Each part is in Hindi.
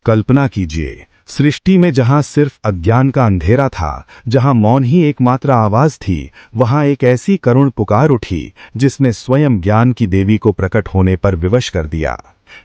कल्पना कीजिए, सृष्टि में जहां सिर्फ अज्ञान का अंधेरा था, जहां मौन ही एकमात्र आवाज थी, वहां एक ऐसी करुण पुकार उठी जिसने स्वयं ज्ञान की देवी को प्रकट होने पर विवश कर दिया।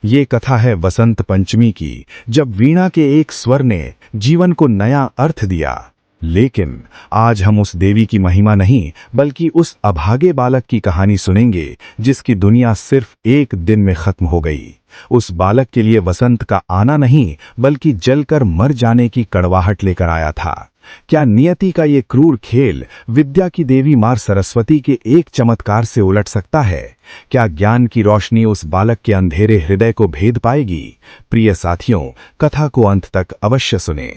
ये कथा है वसंत पंचमी की, जब वीणा के एक स्वर ने जीवन को नया अर्थ दिया। लेकिन आज हम उस देवी की महिमा नहीं, बल्कि उस अभागे बालक की कहानी सुनेंगे जिसकी दुनिया सिर्फ एक दिन में खत्म हो गई। उस बालक के लिए वसंत का आना नहीं, बल्कि जलकर मर जाने की कड़वाहट लेकर आया था। क्या नियति का ये क्रूर खेल विद्या की देवी मां सरस्वती के एक चमत्कार से उलट सकता है? क्या ज्ञान की रोशनी उस बालक के अंधेरे हृदय को भेद पाएगी? प्रिय साथियों, कथा को अंत तक अवश्य सुने।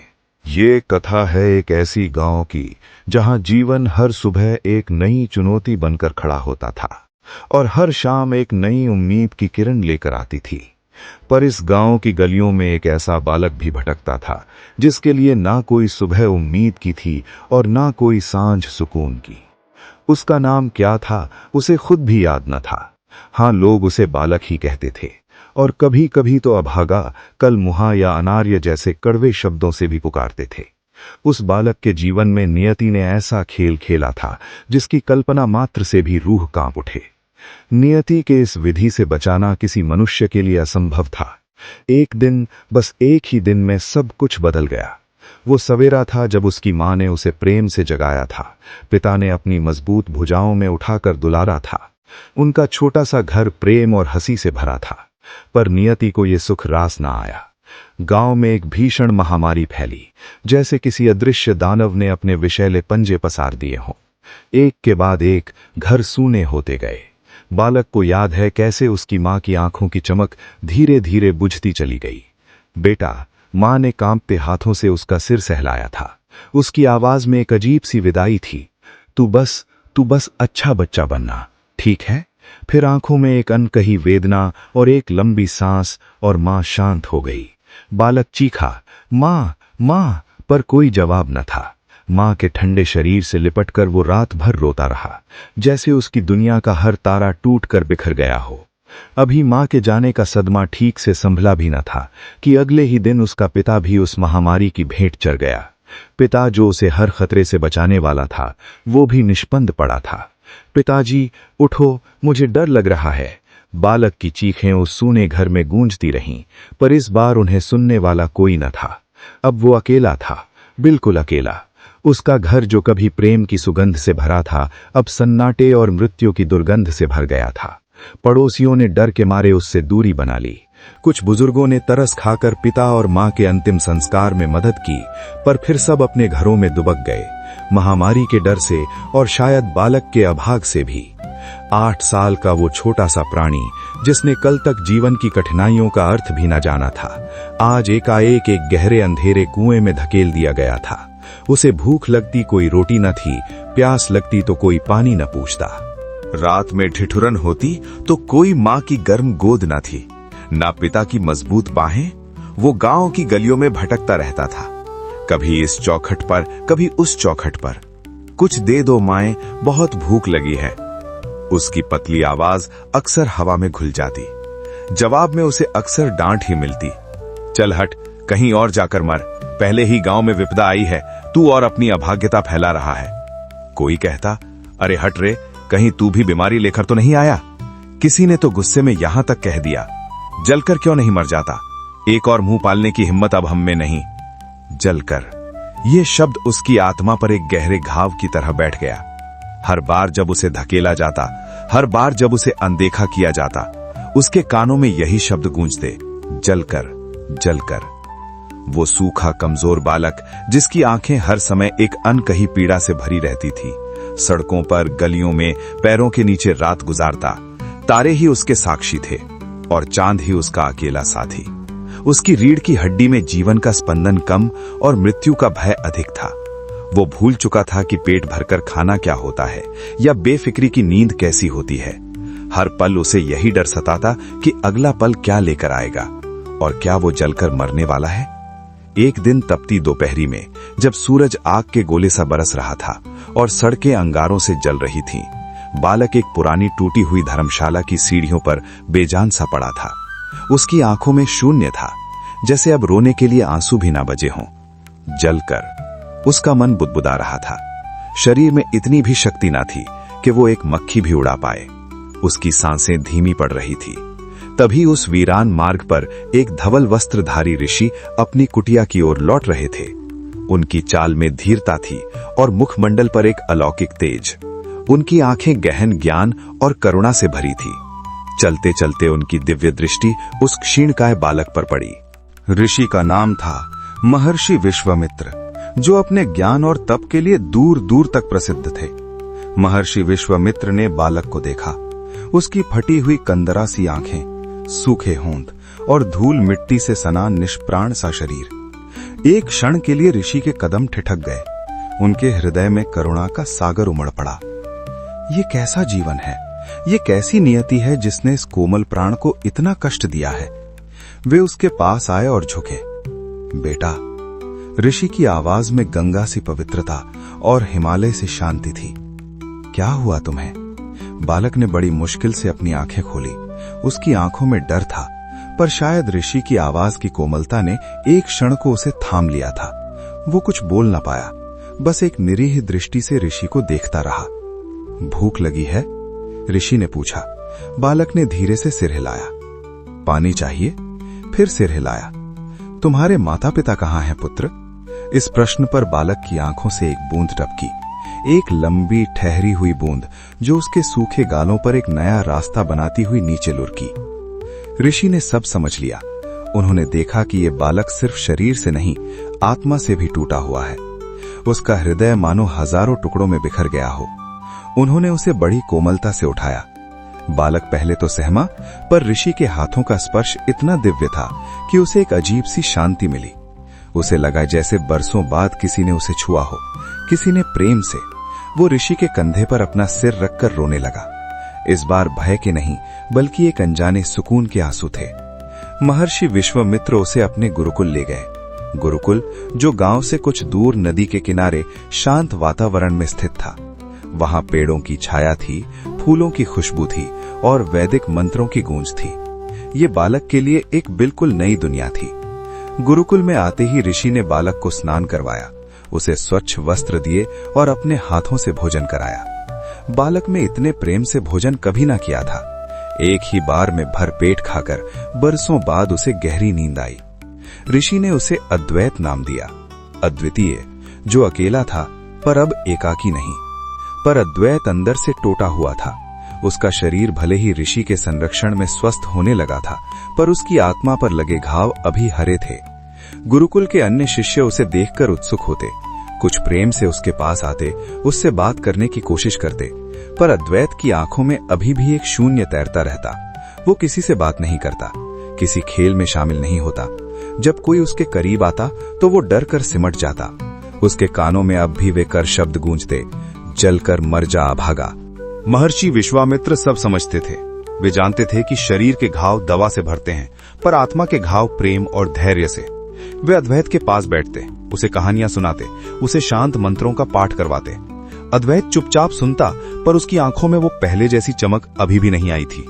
ये कथा है एक ऐसी गांव की जहां जीवन हर सुबह एक नई चुनौती बनकर खड़ा होता था और हर शाम एक नई उम्मीद की किरण लेकर आती थी। पर इस गांव की गलियों में एक ऐसा बालक भी भटकता था जिसके लिए ना कोई सुबह उम्मीद की थी और ना कोई सांझ सुकून की। उसका नाम क्या था उसे खुद भी याद न था। हाँ, लोग उसे बालक ही कहते थे और कभी कभी तो अभागा, कलमुहा या अनार्य जैसे कड़वे शब्दों से भी पुकारते थे। उस बालक के जीवन में नियति ने ऐसा खेल खेला था जिसकी कल्पना मात्र से भी रूह कांप उठे। नियति के इस विधि से बचाना किसी मनुष्य के लिए असंभव था। एक दिन, बस एक ही दिन में सब कुछ बदल गया। वो सवेरा था जब उसकी मां ने उसे प्रेम से जगाया था। पिता ने अपनी मजबूत भुजाओं में उठाकर दुलारा था। उनका छोटा सा घर प्रेम और हंसी से भरा था। पर नियति को ये सुख रास ना आया। गांव में एक भीषण महामारी फैली, जैसे किसी अदृश्य दानव ने अपने विषैले पंजे पसार दिए हों। एक के बाद एक घर सूने होते गए। बालक को याद है कैसे उसकी मां की आंखों की चमक धीरे धीरे बुझती चली गई। बेटा, मां ने कांपते हाथों से उसका सिर सहलाया था। उसकी आवाज में एक अजीब सी विदाई थी। तू बस अच्छा बच्चा बनना, ठीक है? फिर आंखों में एक अनकही वेदना और एक लंबी सांस, और मां शांत हो गई। बालक चीखा, मां मां, पर कोई जवाब न था। मां के ठंडे शरीर से लिपटकर वो रात भर रोता रहा, जैसे उसकी दुनिया का हर तारा टूटकर बिखर गया हो। अभी मां के जाने का सदमा ठीक से संभला भी न था कि अगले ही दिन उसका पिता भी उस महामारी की भेंट चढ़ गया। पिता, जो उसे हर खतरे से बचाने वाला था, वो भी निष्पंद पड़ा था। पिताजी, उठो, मुझे डर लग रहा है। बालक की चीखें उस सूने घर में गूंजती रहीं, पर इस बार उन्हें सुनने वाला कोई न था। अब वो अकेला था, बिल्कुल अकेला। उसका घर जो कभी प्रेम की सुगंध से भरा था, अब सन्नाटे और मृत्यु की दुर्गंध से भर गया था। पड़ोसियों ने डर के मारे उससे दूरी बना ली। कुछ बुजुर्गों ने तरस खाकर पिता और मां के अंतिम संस्कार में मदद की, पर फिर सब अपने घरों में दुबक गए, महामारी के डर से और शायद बालक के अभाग से भी। 8 साल का वो छोटा सा प्राणी, जिसने कल तक जीवन की कठिनाइयों का अर्थ भी न जाना था, आज एकाएक एक गहरे अंधेरे कुएं में धकेल दिया गया था। उसे भूख लगती कोई रोटी न थी, प्यास लगती तो कोई पानी न पूछता। रात में ठिठुरन होती तो कोई मां की गर्म गोद न थी, ना पिता की मजबूत बाहें। वो गांव की गलियों में भटकता रहता था, कभी इस चौखट पर, कभी उस चौखट पर। कुछ दे दो माएं, बहुत भूख लगी है। उसकी पतली आवाज अक्सर हवा में घुल जाती। जवाब में उसे अक्सर डांट ही मिलती। चल हट, कहीं और जाकर मर, पहले ही गांव में विपदा आई है, तू और अपनी अभाग्यता फैला रहा है। कोई कहता, अरे हट रे, कहीं तू भी बीमारी लेकर तो नहीं आया। किसी ने तो गुस्से में यहां तक कह दिया, जलकर क्यों नहीं मर जाता, एक और मुंह पालने की हिम्मत अब हम में नहीं। जलकर, यह शब्द उसकी आत्मा पर एक गहरे घाव की तरह बैठ गया। हर बार जब उसे धकेला जाता, हर बार जब उसे अनदेखा किया जाता, उसके कानों में यही शब्द गूंजते, जलकर जलकर। वो सूखा कमजोर बालक, जिसकी आंखें हर समय एक अनकही पीड़ा से भरी रहती थी, सड़कों पर, गलियों में, पैरों के नीचे रात गुजारता। तारे ही उसके साक्षी थे और चांद ही उसका अकेला साथी। उसकी रीढ़ की हड्डी में जीवन का स्पंदन कम और मृत्यु का भय अधिक था। वो भूल चुका था कि पेट भरकर खाना क्या होता है या बेफिक्री की नींद कैसी होती है। हर पल उसे यही डर सताता कि अगला पल क्या लेकर आएगा और क्या वो जलकर मरने वाला है। एक दिन तपती दोपहरी में, जब सूरज आग के गोले सा बरस रहा था और सड़कें अंगारों से जल रही थीं, बालक एक पुरानी टूटी हुई धर्मशाला की सीढ़ियों पर बेजान सा पड़ा था। उसकी आंखों में शून्य था, जैसे अब रोने के लिए आंसू भी ना बचे हों। जलकर उसका मन बुदबुदा रहा था। शरीर में इतनी भी शक्ति ना थी कि वो एक मक्खी भी उड़ा पाए। उसकी सांसें धीमी पड़ रही थी। तभी उस वीरान मार्ग पर एक धवल वस्त्रधारी ऋषि अपनी कुटिया की ओर लौट रहे थे। उनकी चाल में धीरता थी और मुखमंडल पर एक अलौकिक तेज। उनकी आंखें गहन ज्ञान और करुणा से भरी थी। चलते चलते उनकी दिव्य दृष्टि उस क्षीणकाय बालक पर पड़ी। ऋषि का नाम था महर्षि विश्वामित्र, जो अपने ज्ञान और तप के लिए दूर दूर तक प्रसिद्ध थे। महर्षि विश्वामित्र ने बालक को देखा। उसकी फटी हुई कंदरा सी आंखें, सूखे होंठ और धूल मिट्टी से सना निष्प्राण सा शरीर। एक क्षण के लिए ऋषि के कदम ठिठक गए। उनके हृदय में करुणा का सागर उमड़ पड़ा। ये कैसा जीवन है, ये कैसी नियति है जिसने इस कोमल प्राण को इतना कष्ट दिया है। वे उसके पास आए और झुके। बेटा, ऋषि की आवाज में गंगा सी पवित्रता और हिमालय से शांति थी। क्या हुआ तुम्हें? बालक ने बड़ी मुश्किल से अपनी आंखें खोली। उसकी आंखों में डर था, पर शायद ऋषि की आवाज की कोमलता ने एक क्षण को उसे थाम लिया था। वो कुछ बोल न पाया, बस एक निरीह दृष्टि से ऋषि को देखता रहा। भूख लगी है? ऋषि ने पूछा। बालक ने धीरे से सिर हिलाया। पानी चाहिए? फिर सिर हिलाया। तुम्हारे माता पिता कहाँ हैं पुत्र? इस प्रश्न पर बालक की आंखों से एक बूंद टपकी, एक लंबी ठहरी हुई बूंद जो उसके सूखे गालों पर एक नया रास्ता बनाती हुई नीचे लुढ़की। ऋषि ने सब समझ लिया। उन्होंने देखा कि यह बालक सिर्फ शरीर से नहीं, आत्मा से भी टूटा हुआ है। उसका हृदय मानो हजारों टुकड़ों में बिखर गया हो। उन्होंने उसे बड़ी कोमलता से उठाया। बालक पहले तो सहमा, पर ऋषि के हाथों का स्पर्श इतना दिव्य था कि उसे एक अजीब सी शांति मिली। उसे लगा जैसे बरसों बाद किसी ने उसे छुआ हो, किसी ने प्रेम से। वो ऋषि के कंधे पर अपना सिर रखकर रोने लगा। इस बार भय के नहीं, बल्कि एक अनजाने सुकून के आंसू थे। महर्षि विश्वामित्र उसे अपने गुरुकुल ले गए। गुरुकुल, जो गांव से कुछ दूर नदी के किनारे शांत वातावरण में स्थित था। वहां पेड़ों की छाया थी, फूलों की खुशबू थी और वैदिक मंत्रों की गूंज थी। ये बालक के लिए एक बिल्कुल नई दुनिया थी। गुरुकुल में आते ही ऋषि ने बालक को स्नान करवाया, उसे स्वच्छ वस्त्र दिए और अपने हाथों से भोजन कराया। बालक में इतने प्रेम से भोजन कभी ना किया था। एक ही बार में भरपेट खाकर बरसों बाद उसे गहरी नींद आई। ऋषि ने उसे अद्वैत नाम दिया। अद्वितीय, जो अकेला था पर अब एकाकी नहीं। पर अद्वैत अंदर से टूटा हुआ था। उसका शरीर भले ही ऋषि के संरक्षण में स्वस्थ होने लगा था, पर उसकी आत्मा पर लगे घाव अभी हरे थे। गुरुकुल के अन्य शिष्य उसे देखकर उत्सुक होते, कुछ प्रेम से उसके पास आते, उससे बात करने की कोशिश करते, पर अद्वैत की आंखों में अभी भी एक शून्य तैरता रहता। वो किसी से बात नहीं करता, किसी खेल में शामिल नहीं होता। जब कोई उसके करीब आता तो वो डर कर सिमट जाता। उसके कानों में अब भी वे कर शब्द गूंजते, जलकर मर जा अभागा। महर्षि विश्वामित्र सब समझते थे। वे जानते थे कि शरीर के घाव दवा से भरते हैं, पर आत्मा के घाव प्रेम और धैर्य से। वे अद्वैत के पास बैठते, उसे कहानियां सुनाते, उसे शांत मंत्रों का पाठ करवाते। अद्वैत चुपचाप सुनता, पर उसकी आंखों में वो पहले जैसी चमक अभी भी नहीं आई थी।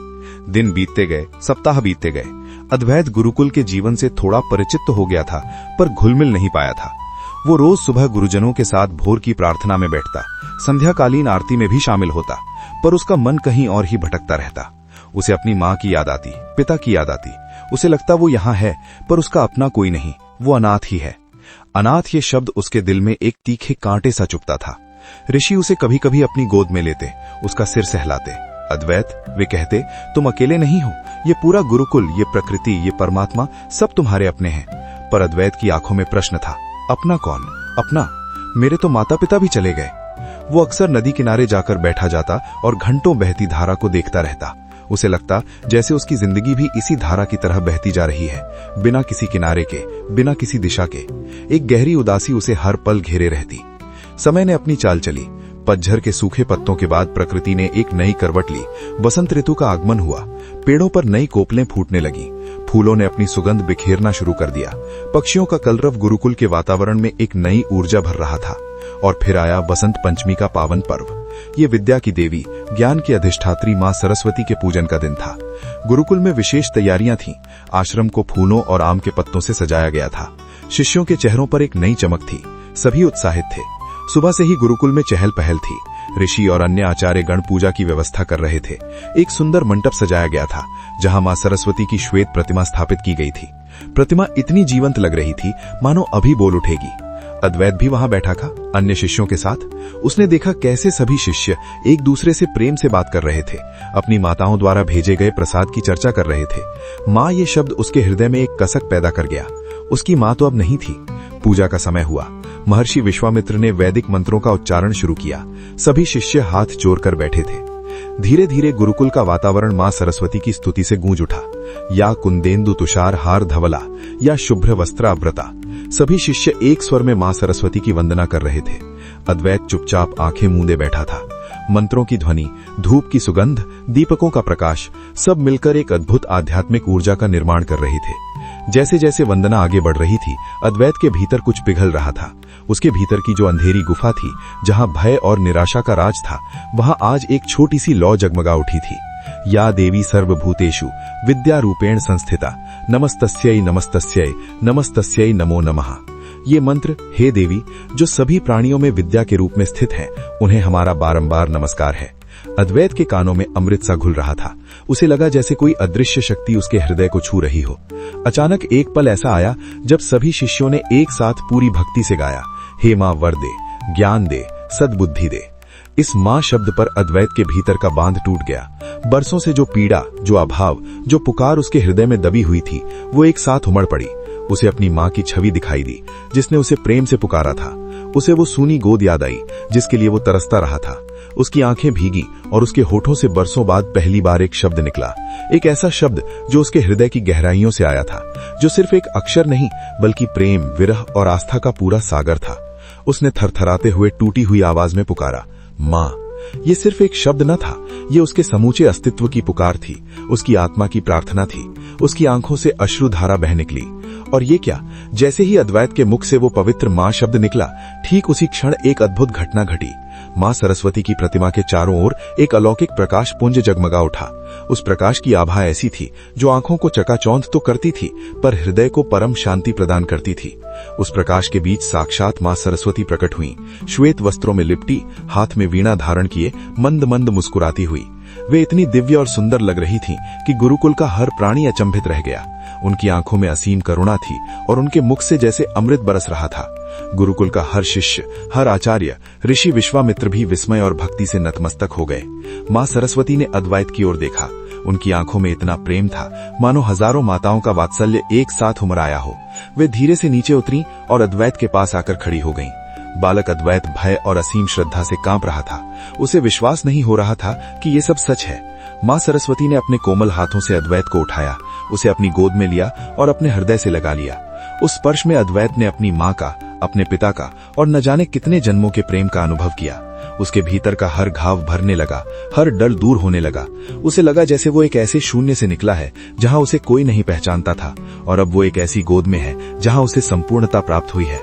दिन बीतते गए, सप्ताह बीतते गए। अद्वैत गुरुकुल के जीवन से थोड़ा परिचित तो हो गया था, पर घुल-मिल नहीं पाया था। वो रोज सुबह गुरुजनों के साथ भोर की प्रार्थना में बैठता, संध्याकालीन आरती में भी शामिल होता, पर उसका मन कहीं और ही भटकता रहता। उसे अपनी माँ की याद आती, पिता की याद आती। उसे लगता वो यहाँ है, पर उसका अपना कोई नहीं, वो अनाथ ही है। अनाथ ये शब्द उसके दिल में एक तीखे कांटे सा चुभता था। ऋषि उसे कभी कभी अपनी गोद में लेते, उसका सिर सहलाते। अद्वैत, वे कहते, तुम अकेले नहीं हो, ये पूरा गुरुकुल, ये प्रकृति, ये परमात्मा सब तुम्हारे अपने हैं। पर अद्वैत की आंखों में प्रश्न था, अपना कौन? अपना? मेरे तो माता पिता भी चले गए। वो अक्सर नदी किनारे जाकर बैठा जाता और घंटों बहती धारा को देखता रहता। उसे लगता जैसे उसकी जिंदगी भी इसी धारा की तरह बहती जा रही है, बिना किसी किनारे के, बिना किसी दिशा के। एक गहरी उदासी उसे हर पल घेरे रहती। समय ने अपनी चाल चली। पतझर के सूखे पत्तों के बाद प्रकृति ने एक नई करवट ली। बसंत ऋतु का आगमन हुआ। पेड़ों पर नई कोपलें फूटने लगी। फूलों ने अपनी सुगंध बिखेरना शुरू कर दिया। पक्षियों का कलरव गुरुकुल के वातावरण में एक नई ऊर्जा भर रहा था। और फिर आया बसंत पंचमी का पावन पर्व। ये विद्या की देवी, ज्ञान की अधिष्ठात्री मां सरस्वती के पूजन का दिन था। गुरुकुल में विशेष तैयारियां थीं। आश्रम को फूलों और आम के पत्तों से सजाया गया था। शिष्यों के चेहरों पर एक नई चमक थी। सभी उत्साहित थे। सुबह से ही गुरुकुल में चहल पहल थी। ऋषि और अन्य आचार्य गण पूजा की व्यवस्था कर रहे थे। एक सुंदर मंडप सजाया गया था, जहां मां सरस्वती की श्वेत प्रतिमा स्थापित की गई थी। प्रतिमा इतनी जीवंत लग रही थी मानो अभी बोल उठेगी। अद्वैत भी वहां बैठा था अन्य शिष्यों के साथ। उसने देखा कैसे सभी शिष्य एक दूसरे से प्रेम से बात कर रहे थे, अपनी माताओं द्वारा भेजे गए प्रसाद की चर्चा कर रहे थे। मां ये शब्द उसके हृदय में एक कसक पैदा कर गया। उसकी मां तो अब नहीं थी। पूजा का समय हुआ। महर्षि विश्वामित्र ने वैदिक मंत्रों का उच्चारण शुरू किया। सभी शिष्य हाथ जोड़कर बैठे थे। धीरे धीरे गुरुकुल का वातावरण मां सरस्वती की स्तुति से गूंज उठा। या कुंदेन्दु तुषार हार धवला, या शुभ्र वस्त्राव्रता। सभी शिष्य एक स्वर में मां सरस्वती की वंदना कर रहे थे। अद्वैत चुपचाप आंखें मूंदे बैठा था। मंत्रों की ध्वनि, धूप की सुगंध, दीपकों का प्रकाश, सब मिलकर एक अद्भुत आध्यात्मिक ऊर्जा का निर्माण कर रही थे। जैसे जैसे वंदना आगे बढ़ रही थी, अद्वैत के भीतर कुछ पिघल रहा था। उसके भीतर की जो अंधेरी गुफा थी, जहां भय और निराशा का राज था, वहां आज एक छोटी सी लौ जगमगा उठी थी। या देवी सर्वभूतेषु विद्या रूपेण संस्थिता, नमस्तस्यै नमस्तस्यै नमस्तस्यै नमो नमः। ये मंत्र, हे देवी, जो सभी प्राणियों में विद्या के रूप में स्थित हैं, उन्हें हमारा बारंबार नमस्कार है। अद्वैत के कानों में अमृत सा घुल रहा था। उसे लगा जैसे कोई अदृश्य शक्ति उसके हृदय को छू रही हो। अचानक एक पल ऐसा आया जब सभी शिष्यों ने एक साथ पूरी भक्ति से गाया, हे मां वर दे, ज्ञान दे, सद्बुद्धि दे। इस मां शब्द पर अद्वैत के भीतर का बांध टूट गया। बरसों से जो पीड़ा, जो अभाव, जो पुकार उसके हृदय में दबी हुई थी, वो एक साथ उमड़ पड़ी। उसे अपनी मां की छवि दिखाई दी, जिसने उसे प्रेम से पुकारा था। उसे वो सूनी गोद याद आई, जिसके लिए वो तरसता रहा था। उसकी आंखें भीगी और उसके होठों से बरसों बाद पहली बार एक शब्द निकला। एक ऐसा शब्द जो उसके हृदय की गहराइयों से आया था, जो सिर्फ एक अक्षर नहीं बल्कि प्रेम, विरह और आस्था का पूरा सागर था। उसने थरथराते हुए टूटी हुई आवाज में पुकारा, मां। ये सिर्फ एक शब्द न था, ये उसके समूचे अस्तित्व की पुकार थी, उसकी आत्मा की प्रार्थना थी। उसकी आंखों से अश्रुधारा बह निकली। और ये क्या, जैसे ही अद्वैत के मुख से वो पवित्र मां शब्द निकला, ठीक उसी क्षण एक अद्भुत घटना घटी। मां सरस्वती की प्रतिमा के चारों ओर एक अलौकिक प्रकाश पुंज जगमगा उठा। उस प्रकाश की आभा ऐसी थी जो आंखों को चकाचौंध तो करती थी, पर हृदय को परम शांति प्रदान करती थी। उस प्रकाश के बीच साक्षात मां सरस्वती प्रकट हुई, श्वेत वस्त्रों में लिपटी, हाथ में वीणा धारण किए, मंद मंद मुस्कुराती हुई। वे इतनी दिव्य और सुंदर लग रही थीं कि गुरुकुल का हर प्राणी अचंभित रह गया। उनकी आंखों में असीम करुणा थी और उनके मुख से जैसे अमृत बरस रहा था। गुरुकुल का हर शिष्य, हर आचार्य, ऋषि विश्वामित्र भी विस्मय और भक्ति से नतमस्तक हो गए। मां सरस्वती ने अद्वैत की ओर देखा। उनकी आंखों में इतना प्रेम था मानो हजारों माताओं का वात्सल्य एक साथ उमराया हो। वे धीरे से नीचे उतरी और अद्वैत के पास आकर खड़ी हो गईं। बालक अद्वैत भय और असीम श्रद्धा से कांप रहा था। उसे विश्वास नहीं हो रहा था कि ये सब सच है। मां सरस्वती ने अपने कोमल हाथों से अद्वैत को उठाया, उसे अपनी गोद में लिया और अपने हृदय से लगा लिया। उस स्पर्श में अद्वैत ने अपनी मां का, अपने पिता का और न जाने कितने जन्मों के प्रेम का अनुभव किया। उसके भीतर का हर घाव भरने लगा, हर डर दूर होने लगा। उसे लगा जैसे वो एक ऐसे शून्य से निकला है जहां उसे कोई नहीं पहचानता था, और अब वो एक ऐसी गोद में है जहां उसे संपूर्णता प्राप्त हुई है।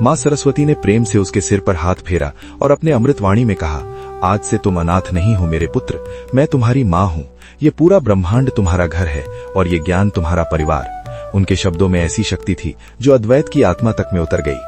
मां सरस्वती ने प्रेम से उसके सिर पर हाथ फेरा और अपने अमृतवाणी में कहा, आज से तुम अनाथ नहीं हो मेरे पुत्र, मैं तुम्हारी मां हूं। ये पूरा ब्रह्मांड तुम्हारा घर है और ये ज्ञान तुम्हारा परिवार। उनके शब्दों में ऐसी शक्ति थी जो अद्वैत की आत्मा तक में उतर गई।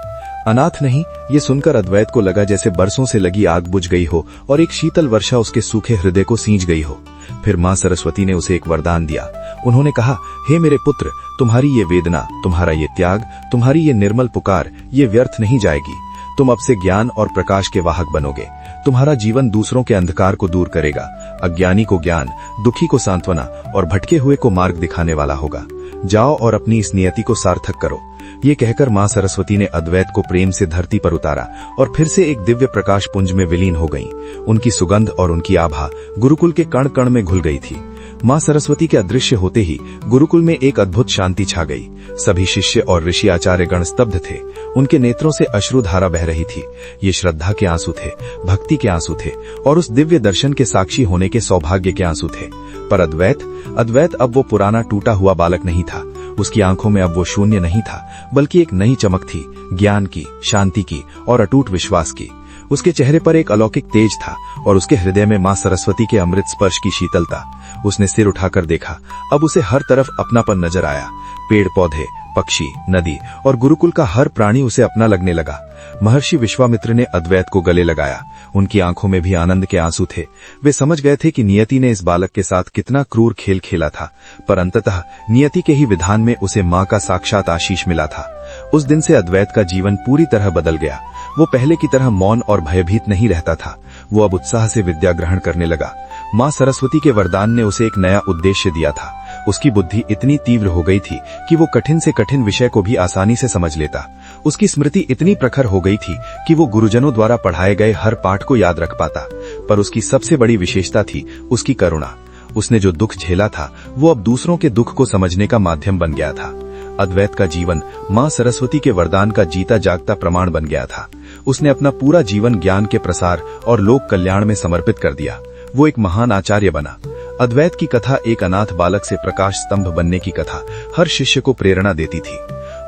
अनाथ नहीं, ये सुनकर अद्वैत को लगा जैसे बरसों से लगी आग बुझ गई हो और एक शीतल वर्षा उसके सूखे हृदय को सींच गई हो। फिर मां सरस्वती ने उसे एक वरदान दिया। उन्होंने कहा, हे मेरे पुत्र, तुम्हारी ये वेदना, तुम्हारा ये त्याग, तुम्हारी ये निर्मल पुकार, ये व्यर्थ नहीं जाएगी। तुम अब से ज्ञान और प्रकाश के वाहक बनोगे। तुम्हारा जीवन दूसरों के अंधकार को दूर करेगा, अज्ञानी को ज्ञान, दुखी को सांत्वना और भटके हुए को मार्ग दिखाने वाला होगा। जाओ और अपनी इस नियति को सार्थक करो। ये कहकर मां सरस्वती ने अद्वैत को प्रेम से धरती पर उतारा और फिर से एक दिव्य प्रकाश पुंज में विलीन हो गईं। उनकी सुगंध और उनकी आभा गुरुकुल के कण कण में घुल गई थी। मां सरस्वती के अदृश्य होते ही गुरुकुल में एक अद्भुत शांति छा गई। सभी शिष्य और ऋषि आचार्य गण स्तब्ध थे। उनके नेत्रों से अश्रुधारा बह रही थी। ये श्रद्धा के आंसू थे, भक्ति के आंसू थे और उस दिव्य दर्शन के साक्षी होने के सौभाग्य के आंसू थे। पर अद्वैत अब वो पुराना टूटा हुआ बालक नहीं था। उसकी आंखों में अब वो शून्य नहीं था, बल्कि एक नई चमक थी, ज्ञान की, शांति की और अटूट विश्वास की। उसके चेहरे पर एक अलौकिक तेज था और उसके हृदय में मां सरस्वती के अमृत स्पर्श की शीतलता। उसने सिर उठाकर देखा, अब उसे हर तरफ अपनापन नजर आया। पेड़ पौधे, पक्षी, नदी और गुरुकुल का हर प्राणी उसे अपना लगने लगा। महर्षि विश्वामित्र ने अद्वैत को गले लगाया। उनकी आंखों में भी आनंद के आंसू थे। वे समझ गए थे कि नियति ने इस बालक के साथ कितना क्रूर खेल खेला था, पर अंततः नियति के ही विधान में उसे मां का साक्षात आशीष मिला था। उस दिन से अद्वैत का जीवन पूरी तरह बदल गया। वो पहले की तरह मौन और भयभीत नहीं रहता था। वो अब उत्साह से विद्या ग्रहण करने लगा। मां सरस्वती के वरदान ने उसे एक नया उद्देश्य दिया था। उसकी बुद्धि इतनी तीव्र हो गई थी कि वो कठिन से कठिन विषय को भी आसानी से समझ लेता। उसकी स्मृति इतनी प्रखर हो गई थी कि वो गुरुजनों द्वारा पढ़ाए गए हर पाठ को याद रख पाता। पर उसकी सबसे बड़ी विशेषता थी उसकी करुणा। उसने जो दुख झेला था वो अब दूसरों के दुख को समझने का माध्यम बन गया था। अद्वैत का जीवन मां सरस्वती के वरदान का जीता जागता प्रमाण बन गया था। उसने अपना पूरा जीवन ज्ञान के प्रसार और लोक कल्याण में समर्पित कर दिया। वो एक महान आचार्य बना। अद्वैत की कथा एक अनाथ बालक से प्रकाश स्तंभ बनने की कथा हर शिष्य को प्रेरणा देती थी।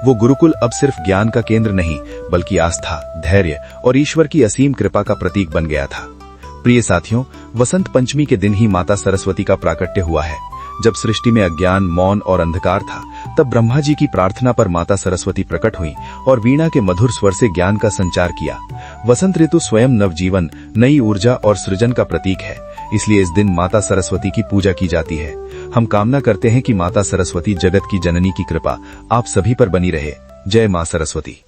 वो गुरुकुल अब सिर्फ ज्ञान का केंद्र नहीं, बल्कि आस्था, धैर्य और ईश्वर की असीम कृपा का प्रतीक बन गया था। प्रिय साथियों, वसंत पंचमी के दिन ही माता सरस्वती का प्राकट्य हुआ है। जब सृष्टि में अज्ञान, मौन और अंधकार था, तब ब्रह्मा जी की प्रार्थना पर माता सरस्वती प्रकट हुई और वीणा के मधुर स्वर से ज्ञान का संचार किया। वसंत ऋतु स्वयं नवजीवन, नई ऊर्जा और सृजन का प्रतीक है। इसलिए इस दिन माता सरस्वती की पूजा की जाती है। हम कामना करते हैं कि माता सरस्वती, जगत की जननी की कृपा आप सभी पर बनी रहे। जय मां सरस्वती।